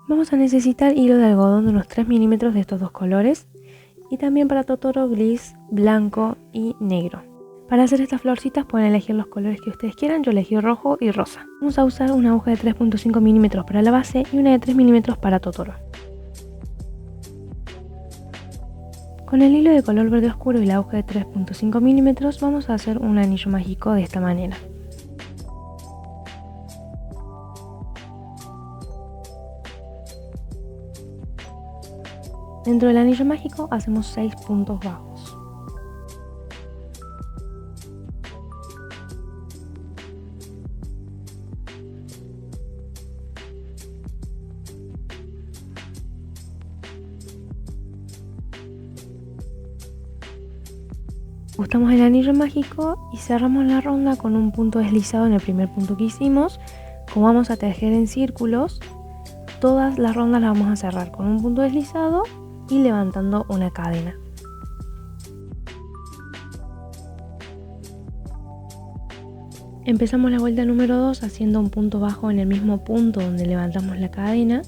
Vamos a necesitar hilo de algodón de unos 3 milímetros de estos dos colores y también para Totoro gris, blanco y negro. Para hacer estas florcitas pueden elegir los colores que ustedes quieran, yo elegí rojo y rosa. Vamos a usar una aguja de 3.5 milímetros para la base y una de 3 milímetros para Totoro. Con el hilo de color verde oscuro y la aguja de 3.5 milímetros vamos a hacer un anillo mágico de esta manera. Dentro del anillo mágico hacemos 6 puntos bajos. Ajustamos el anillo mágico y cerramos la ronda con un punto deslizado en el primer punto que hicimos. Como vamos a tejer en círculos, todas las rondas las vamos a cerrar con un punto deslizado y levantando una cadena. Empezamos la vuelta número 2 haciendo un punto bajo en el mismo punto donde levantamos la cadena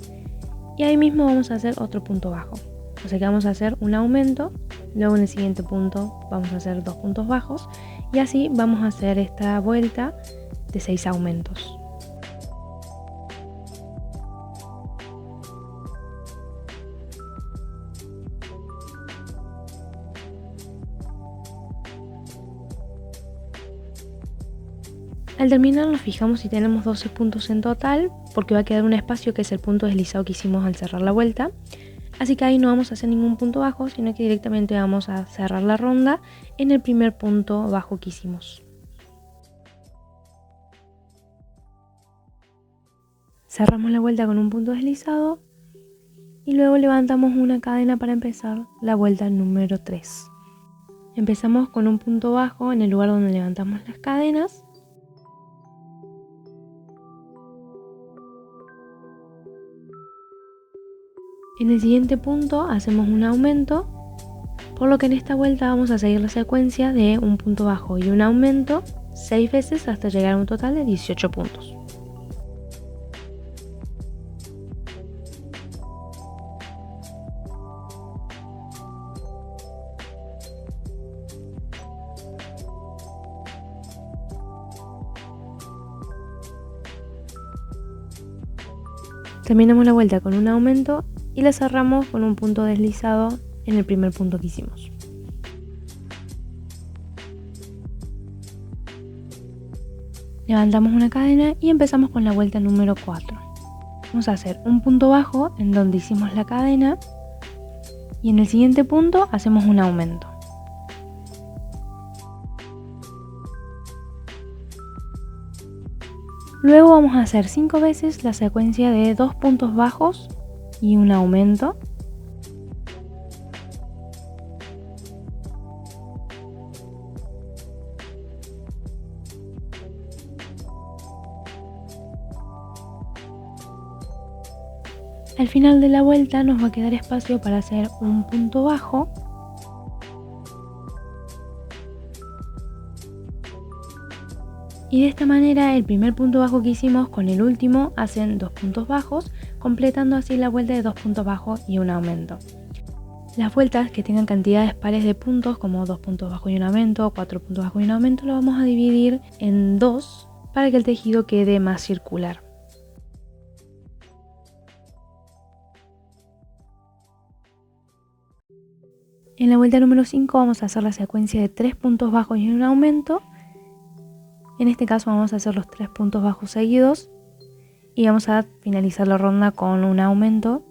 y ahí mismo vamos a hacer otro punto bajo. O sea que vamos a hacer un aumento, luego en el siguiente punto vamos a hacer 2 puntos bajos y así vamos a hacer esta vuelta de 6 aumentos. Al terminar nos fijamos si tenemos 12 puntos en total, porque va a quedar un espacio que es el punto deslizado que hicimos al cerrar la vuelta. Así que ahí no vamos a hacer ningún punto bajo, sino que directamente vamos a cerrar la ronda en el primer punto bajo que hicimos. Cerramos la vuelta con un punto deslizado y luego levantamos una cadena para empezar la vuelta número 3. Empezamos con un punto bajo en el lugar donde levantamos las cadenas. En el siguiente punto hacemos un aumento, por lo que en esta vuelta vamos a seguir la secuencia de un punto bajo y un aumento 6 veces hasta llegar a un total de 18 puntos. Terminamos la vuelta con un aumento y la cerramos con un punto deslizado en el primer punto que hicimos. Levantamos una cadena y empezamos con la vuelta número 4. Vamos a hacer un punto bajo en donde hicimos la cadena y en el siguiente punto hacemos un aumento. Luego vamos a hacer 5 veces la secuencia de 2 puntos bajos y un aumento. Al final de la vuelta nos va a quedar espacio para hacer un punto bajo y de esta manera el primer punto bajo que hicimos con el último hacen 2 puntos bajos, completando así la vuelta de 2 puntos bajos y un aumento. Las vueltas que tengan cantidades pares de puntos, como 2 puntos bajos y un aumento, 4 puntos bajos y un aumento, lo vamos a dividir en 2 para que el tejido quede más circular. En la vuelta número 5 vamos a hacer la secuencia de 3 puntos bajos y un aumento. En este caso vamos a hacer los 3 puntos bajos seguidos y vamos a finalizar la ronda con un aumento.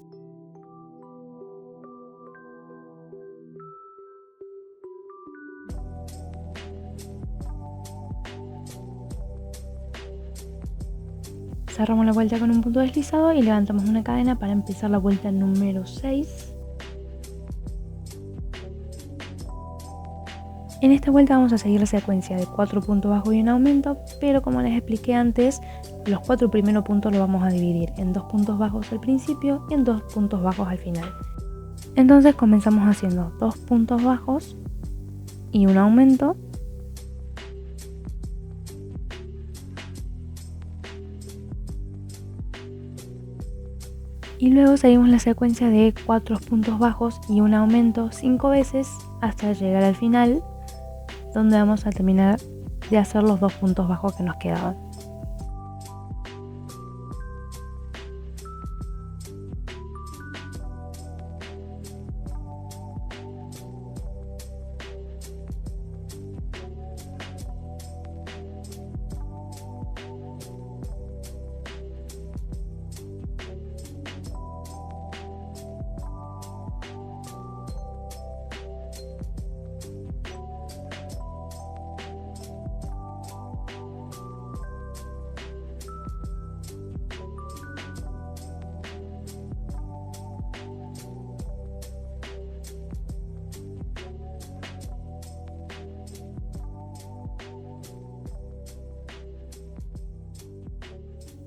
Cerramos la vuelta con un punto deslizado y levantamos una cadena para empezar la vuelta número 6. En esta vuelta vamos a seguir la secuencia de 4 puntos bajos y un aumento, pero como les expliqué antes, los 4 primeros puntos los vamos a dividir en 2 puntos bajos al principio y en 2 puntos bajos al final. Entonces comenzamos haciendo 2 puntos bajos y un aumento. Y luego seguimos la secuencia de 4 puntos bajos y un aumento 5 veces hasta llegar al final, donde vamos a terminar de hacer los 2 puntos bajos que nos quedaban.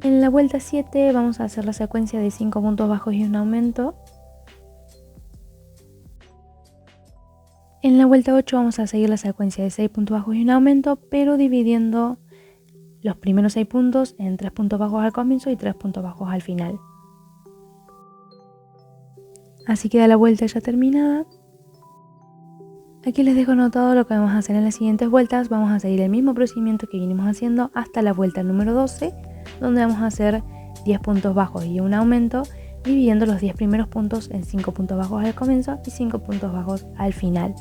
En la vuelta 7 vamos a hacer la secuencia de 5 puntos bajos y un aumento. En la vuelta 8 vamos a seguir la secuencia de 6 puntos bajos y un aumento, pero dividiendo los primeros 6 puntos en 3 puntos bajos al comienzo y 3 puntos bajos al final. Así queda la vuelta ya terminada. Aquí les dejo anotado lo que vamos a hacer en las siguientes vueltas. Vamos a seguir el mismo procedimiento que vinimos haciendo hasta la vuelta número 12, donde vamos a hacer 10 puntos bajos y un aumento, dividiendo los 10 primeros puntos en 5 puntos bajos al comienzo y 5 puntos bajos al final.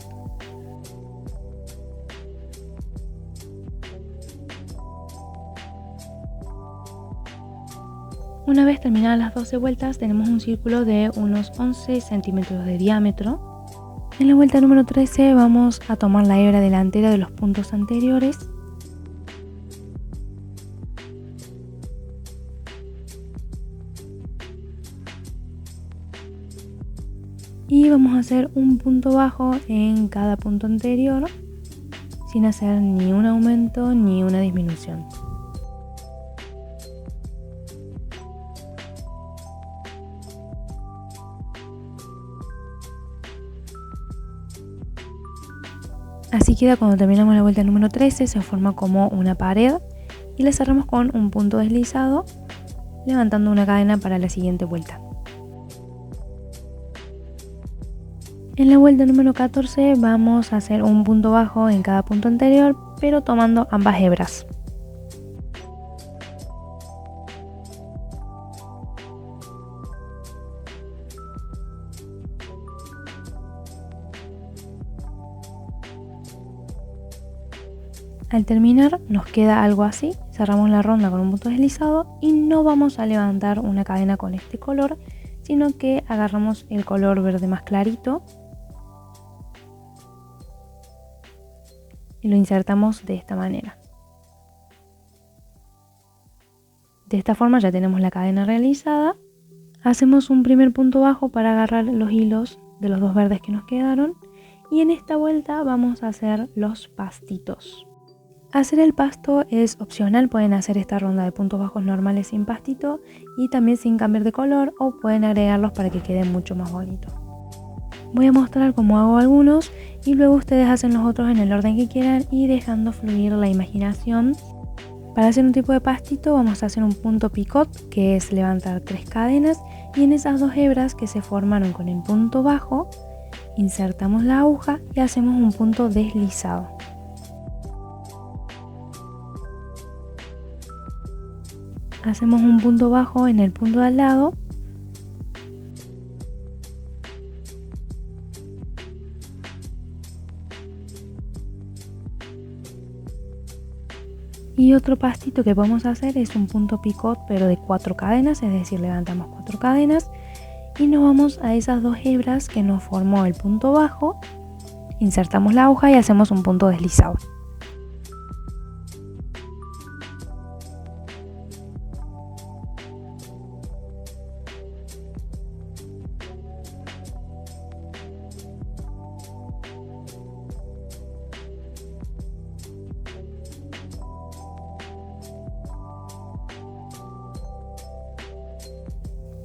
Una vez terminadas las 12 vueltas, tenemos un círculo de unos 11 centímetros de diámetro. En la vuelta número 13 vamos a tomar la hebra delantera de los puntos anteriores y vamos a hacer un punto bajo en cada punto anterior sin hacer ni un aumento ni una disminución. Así queda cuando terminamos la vuelta número 13, se forma como una pared y la cerramos con un punto deslizado, levantando una cadena para la siguiente vuelta. En la vuelta número 14 vamos a hacer un punto bajo en cada punto anterior, pero tomando ambas hebras. Al terminar nos queda algo así, cerramos la ronda con un punto deslizado y no vamos a levantar una cadena con este color, sino que agarramos el color verde más clarito y lo insertamos de esta manera. De esta forma ya tenemos la cadena realizada. Hacemos un primer punto bajo para agarrar los hilos de los dos verdes que nos quedaron y en esta vuelta vamos a hacer los pastitos. Hacer el pasto es opcional, pueden hacer esta ronda de puntos bajos normales sin pastito y también sin cambiar de color, o pueden agregarlos para que quede mucho más bonito. Voy a mostrar cómo hago algunos y luego ustedes hacen los otros en el orden que quieran y dejando fluir la imaginación. Para hacer un tipo de pastito vamos a hacer un punto picot, que es levantar 3 cadenas, y en esas 2 hebras que se formaron con el punto bajo insertamos la aguja y hacemos un punto deslizado. Hacemos un punto bajo en el punto de al lado y otro pastito que podemos hacer es un punto picot pero de 4 cadenas, es decir, levantamos 4 cadenas y nos vamos a esas 2 hebras que nos formó el punto bajo, insertamos la aguja y hacemos un punto deslizado.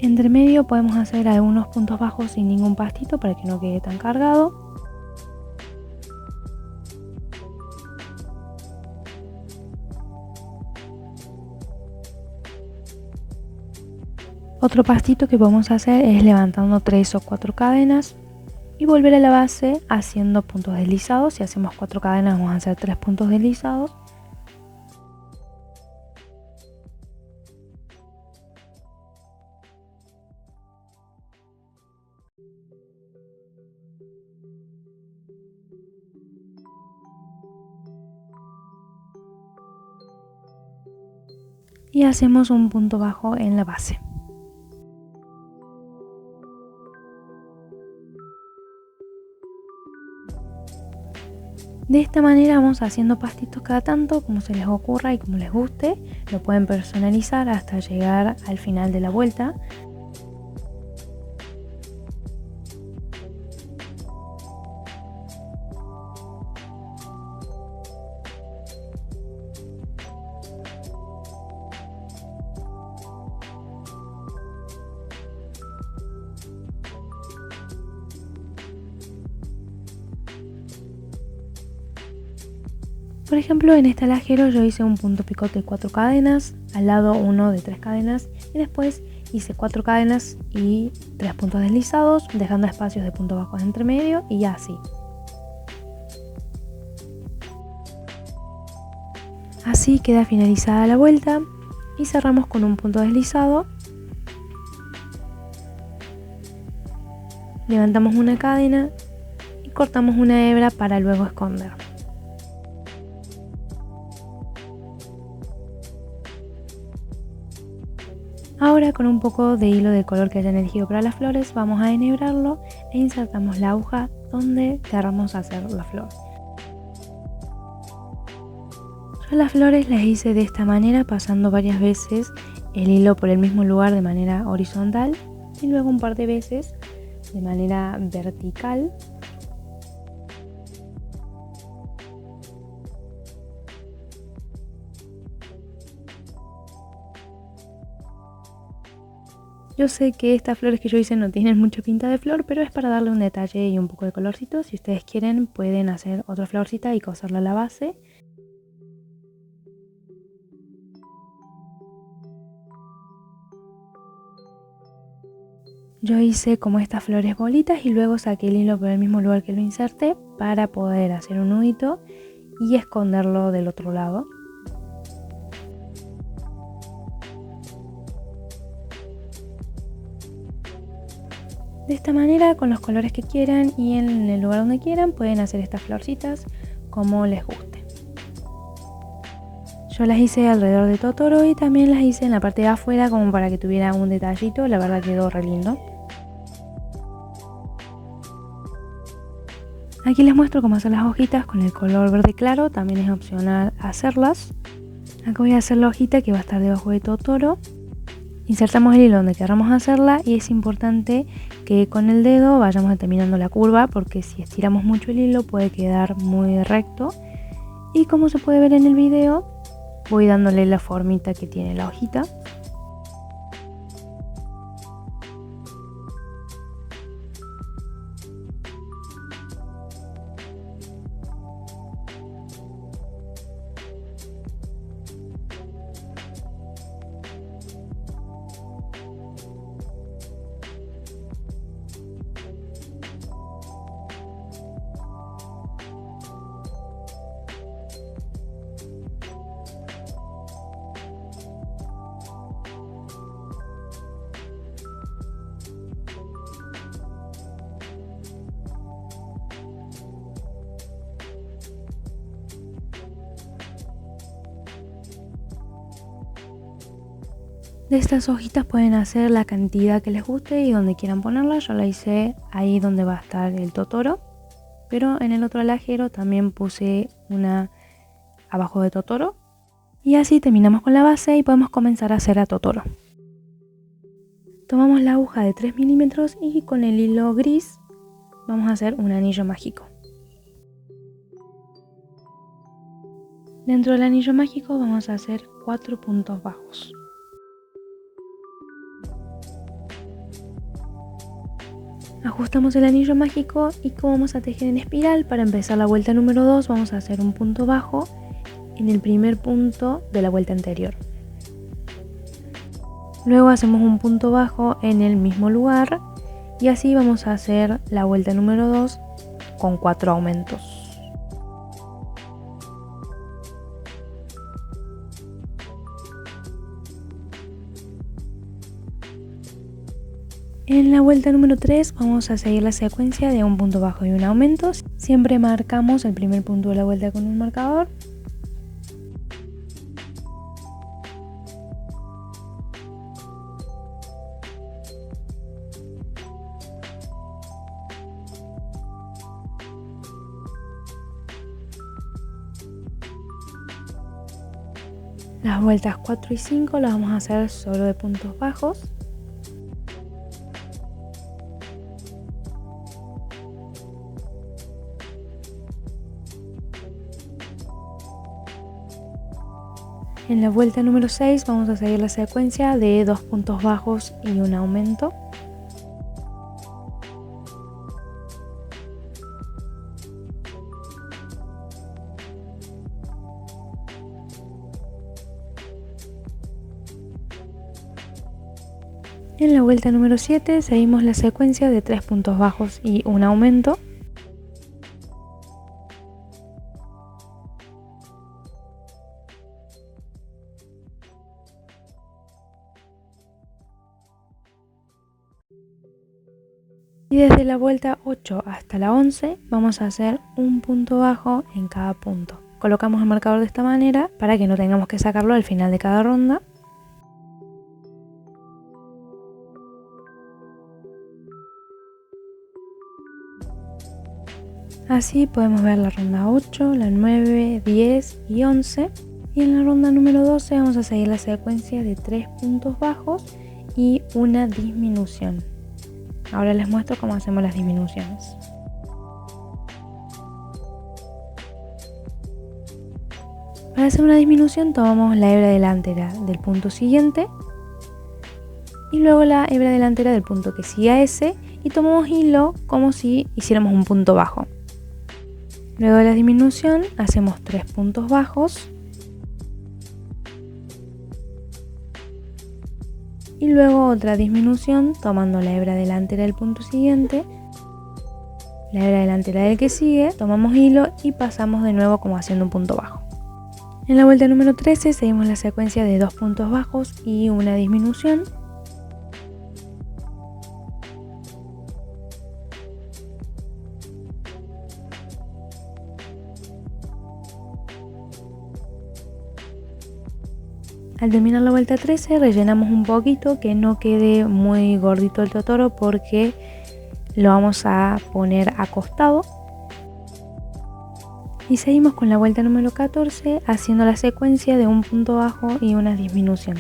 Entre medio podemos hacer algunos puntos bajos sin ningún pastito para que no quede tan cargado. Otro pastito que podemos hacer es levantando 3 o 4 cadenas y volver a la base haciendo puntos deslizados. Si hacemos 4 cadenas vamos a hacer 3 puntos deslizados. Y hacemos un punto bajo en la base. De esta manera vamos haciendo pastitos cada tanto, como se les ocurra y como les guste. Lo pueden personalizar hasta llegar al final de la vuelta. Por ejemplo, en este alajero yo hice un punto picote de 4 cadenas, al lado uno de 3 cadenas y después hice 4 cadenas y 3 puntos deslizados, dejando espacios de puntos bajos entre medio y así. Así queda finalizada la vuelta y cerramos con un punto deslizado. Levantamos una cadena y cortamos una hebra para luego esconder. Ahora con un poco de hilo de color que hayan elegido para las flores vamos a enhebrarlo e insertamos la aguja donde queramos hacer la flor. Yo las flores las hice de esta manera, pasando varias veces el hilo por el mismo lugar de manera horizontal y luego un par de veces de manera vertical. Yo sé que estas flores que yo hice no tienen mucha pinta de flor, pero es para darle un detalle y un poco de colorcito. Si ustedes quieren pueden hacer otra florcita y coserla a la base. Yo hice como estas flores bolitas y luego saqué el hilo por el mismo lugar que lo inserté para poder hacer un nudito y esconderlo del otro lado. De esta manera, con los colores que quieran y en el lugar donde quieran, pueden hacer estas florcitas como les guste. Yo las hice alrededor de Totoro y también las hice en la parte de afuera como para que tuviera un detallito. La verdad quedó re lindo. Aquí les muestro cómo hacer las hojitas con el color verde claro, también es opcional hacerlas. Acá voy a hacer la hojita que va a estar debajo de Totoro. Insertamos el hilo donde queramos hacerla y es importante que con el dedo vayamos determinando la curva porque si estiramos mucho el hilo puede quedar muy recto. Y como se puede ver en el video, voy dándole la formita que tiene la hojita. De estas hojitas pueden hacer la cantidad que les guste y donde quieran ponerla. Yo la hice ahí donde va a estar el Totoro, pero en el otro alajero también puse una abajo de Totoro. Y así terminamos con la base y podemos comenzar a hacer a Totoro. Tomamos la aguja de 3 milímetros y con el hilo gris vamos a hacer un anillo mágico. Dentro del anillo mágico vamos a hacer 4 puntos bajos. Ajustamos el anillo mágico y como vamos a tejer en espiral, para empezar la vuelta número 2 vamos a hacer un punto bajo en el primer punto de la vuelta anterior. Luego hacemos un punto bajo en el mismo lugar y así vamos a hacer la vuelta número 2 con 4 aumentos. En la vuelta número 3 vamos a seguir la secuencia de un punto bajo y un aumento. Siempre marcamos el primer punto de la vuelta con un marcador. Las vueltas 4 y 5 las vamos a hacer solo de puntos bajos. En la vuelta número 6 vamos a seguir la secuencia de 2 puntos bajos y un aumento. En la vuelta número 7 seguimos la secuencia de 3 puntos bajos y un aumento. Y desde la vuelta 8 hasta la 11 vamos a hacer un punto bajo en cada punto. Colocamos el marcador de esta manera para que no tengamos que sacarlo al final de cada ronda. Así podemos ver la ronda 8, la 9, 10 y 11. Y en la ronda número 12 vamos a seguir la secuencia de 3 puntos bajos y una disminución. Ahora les muestro cómo hacemos las disminuciones. Para hacer una disminución tomamos la hebra delantera del punto siguiente y luego la hebra delantera del punto que sigue a ese y tomamos hilo como si hiciéramos un punto bajo. Luego de la disminución hacemos 3 puntos bajos y luego otra disminución tomando la hebra delantera del punto siguiente, la hebra delantera del que sigue, tomamos hilo y pasamos de nuevo como haciendo un punto bajo. En la vuelta número 13 seguimos la secuencia de 2 puntos bajos y una disminución. Al terminar la vuelta 13 rellenamos un poquito que no quede muy gordito el totoro porque lo vamos a poner acostado. Y seguimos con la vuelta número 14 haciendo la secuencia de un punto bajo y una disminución.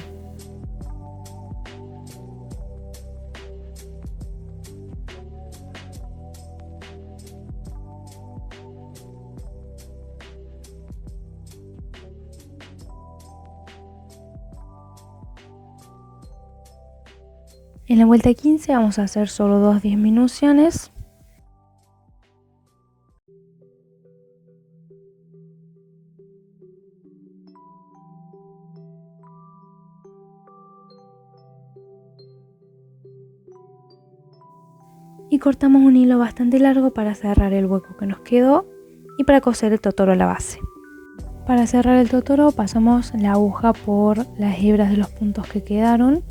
En la vuelta 15 vamos a hacer solo 2 disminuciones. Y cortamos un hilo bastante largo para cerrar el hueco que nos quedó y para coser el totoro a la base. Para cerrar el totoro pasamos la aguja por las hebras de los puntos que quedaron,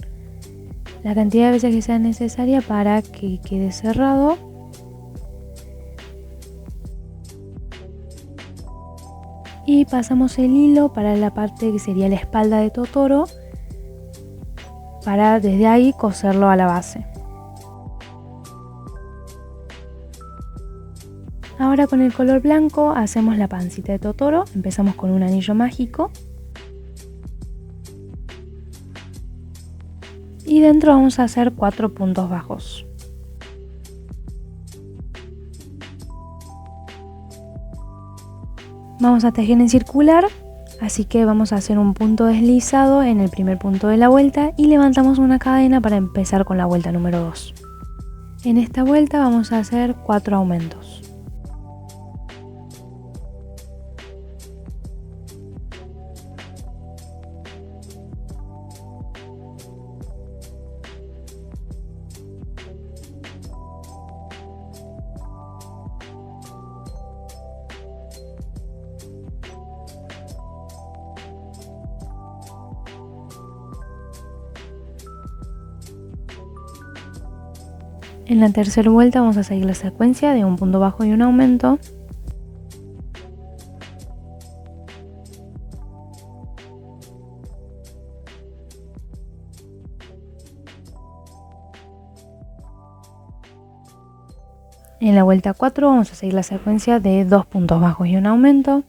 la cantidad de veces que sea necesaria para que quede cerrado. Y pasamos el hilo para la parte que sería la espalda de totoro para desde ahí coserlo a la base. Ahora con el color blanco hacemos la pancita de totoro, empezamos con un anillo mágico y dentro vamos a hacer 4 puntos bajos. Vamos a tejer en circular, así que vamos a hacer un punto deslizado en el primer punto de la vuelta y levantamos una cadena para empezar con la vuelta número 2. En esta vuelta vamos a hacer 4 aumentos. En la tercera vuelta vamos a seguir la secuencia de un punto bajo y un aumento. En la vuelta 4 vamos a seguir la secuencia de 2 puntos bajos y un aumento.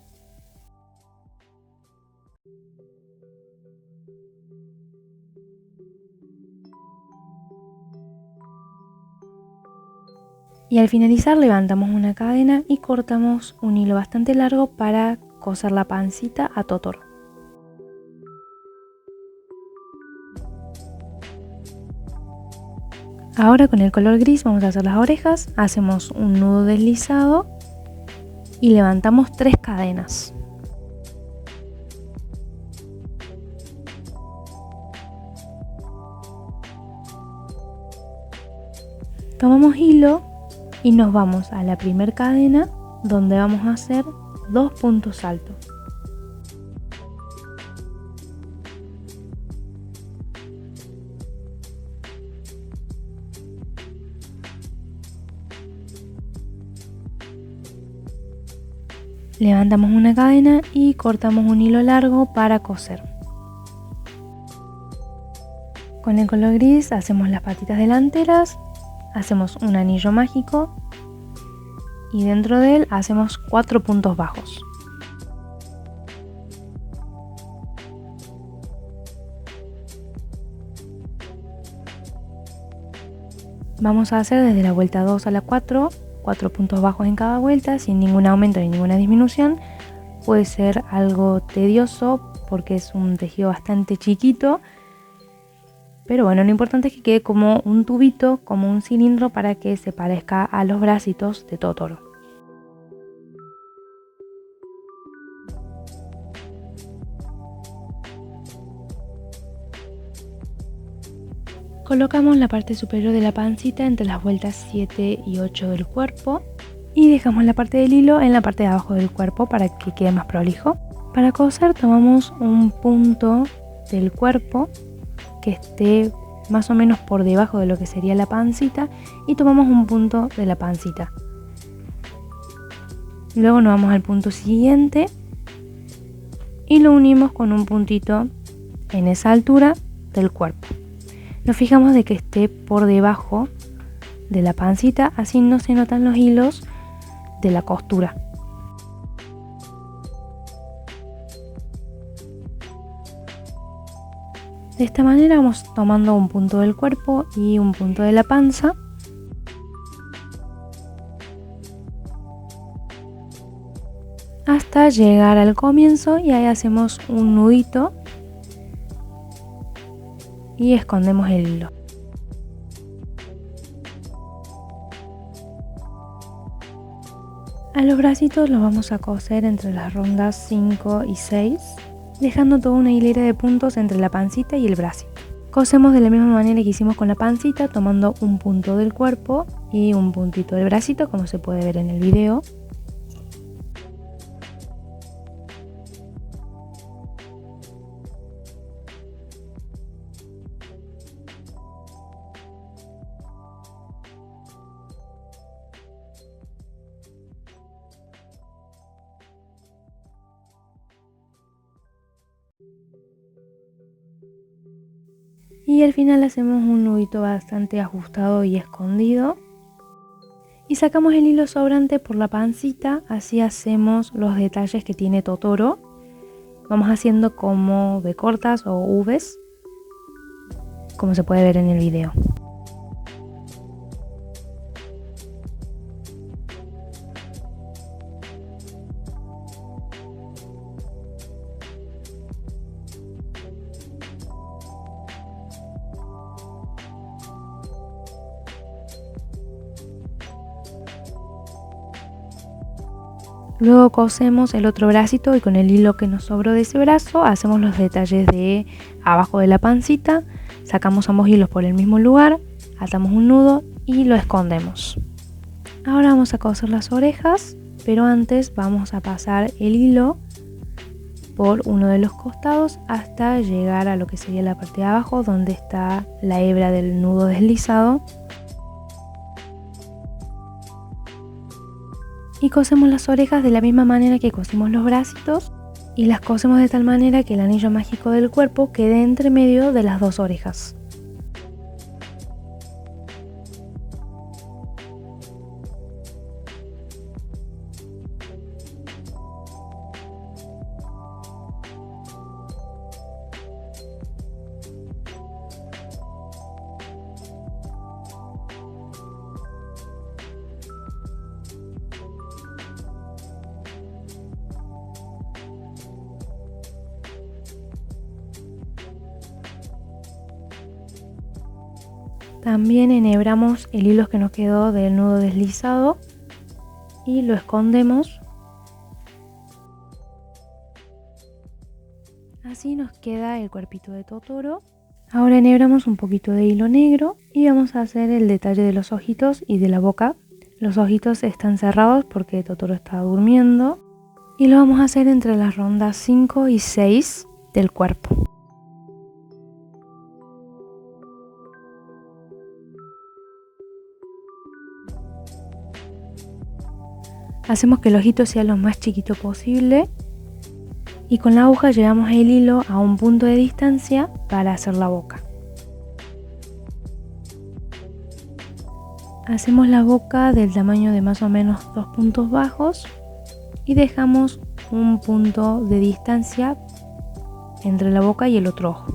Y al finalizar levantamos una cadena y cortamos un hilo bastante largo para coser la pancita a Totoro. Ahora con el color gris vamos a hacer las orejas, hacemos un nudo deslizado y levantamos 3 cadenas. Tomamos hilo y nos vamos a la primera cadena donde vamos a hacer 2 puntos altos. Levantamos una cadena y cortamos un hilo largo para coser. Con el color gris hacemos las patitas delanteras, hacemos un anillo mágico y dentro de él hacemos 4 puntos bajos. Vamos a hacer desde la vuelta 2 a la 4, 4 puntos bajos en cada vuelta, sin ningún aumento ni ninguna disminución. Puede ser algo tedioso porque es un tejido bastante chiquito, pero bueno, lo importante es que quede como un tubito, como un cilindro para que se parezca a los bracitos de Totoro. Colocamos la parte superior de la pancita entre las vueltas 7 y 8 del cuerpo y dejamos la parte del hilo en la parte de abajo del cuerpo para que quede más prolijo. Para coser tomamos un punto del cuerpo que esté más o menos por debajo de lo que sería la pancita y tomamos un punto de la pancita. Luego nos vamos al punto siguiente y lo unimos con un puntito en esa altura del cuerpo. Nos fijamos de que esté por debajo de la pancita, así no se notan los hilos de la costura. De esta manera vamos tomando un punto del cuerpo y un punto de la panza. Hasta llegar al comienzo y ahí hacemos un nudito y escondemos el hilo. A los bracitos los vamos a coser entre las rondas 5 y 6, dejando toda una hilera de puntos entre la pancita y el bracito. Cosemos de la misma manera que hicimos con la pancita, tomando un punto del cuerpo y un puntito del bracito, como se puede ver en el video. Y al final hacemos un nudito bastante ajustado y escondido. Y sacamos el hilo sobrante por la pancita, así hacemos los detalles que tiene Totoro. Vamos haciendo como B cortas o Vs, como se puede ver en el video. Luego cosemos el otro bracito y con el hilo que nos sobró de ese brazo hacemos los detalles de abajo de la pancita, sacamos ambos hilos por el mismo lugar, atamos un nudo y lo escondemos. Ahora vamos a coser las orejas, pero antes vamos a pasar el hilo por uno de los costados hasta llegar a lo que sería la parte de abajo donde está la hebra del nudo deslizado. Y cosemos las orejas de la misma manera que cosimos los bracitos y las cosemos de tal manera que el anillo mágico del cuerpo quede entre medio de las dos orejas. También enhebramos el hilo que nos quedó del nudo deslizado y lo escondemos. Así nos queda el cuerpito de Totoro. Ahora enhebramos un poquito de hilo negro y vamos a hacer el detalle de los ojitos y de la boca. Los ojitos están cerrados porque Totoro está durmiendo y lo vamos a hacer entre las rondas 5 y 6 del cuerpo. Hacemos que el ojito sea lo más chiquito posible y con la aguja llevamos el hilo a un punto de distancia para hacer la boca. Hacemos la boca del tamaño de más o menos 2 puntos bajos y dejamos un punto de distancia entre la boca y el otro ojo.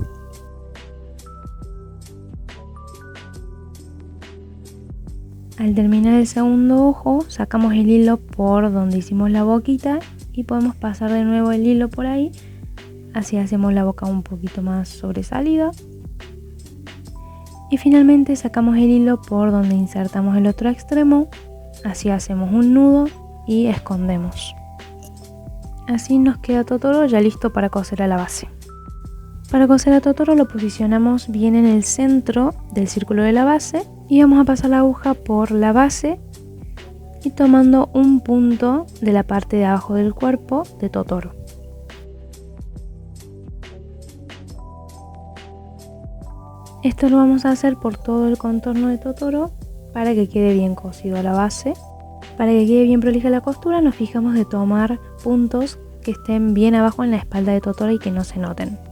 Al terminar el segundo ojo, sacamos el hilo por donde hicimos la boquita y podemos pasar de nuevo el hilo por ahí. Así hacemos la boca un poquito más sobresalida. Y finalmente sacamos el hilo por donde insertamos el otro extremo. Así hacemos un nudo y escondemos. Así nos queda Totoro ya listo para coser a la base. Para coser a Totoro lo posicionamos bien en el centro del círculo de la base y vamos a pasar la aguja por la base y tomando un punto de la parte de abajo del cuerpo de Totoro. Esto lo vamos a hacer por todo el contorno de Totoro para que quede bien cosido a la base. Para que quede bien prolija la costura nos fijamos de tomar puntos que estén bien abajo en la espalda de Totoro y que no se noten.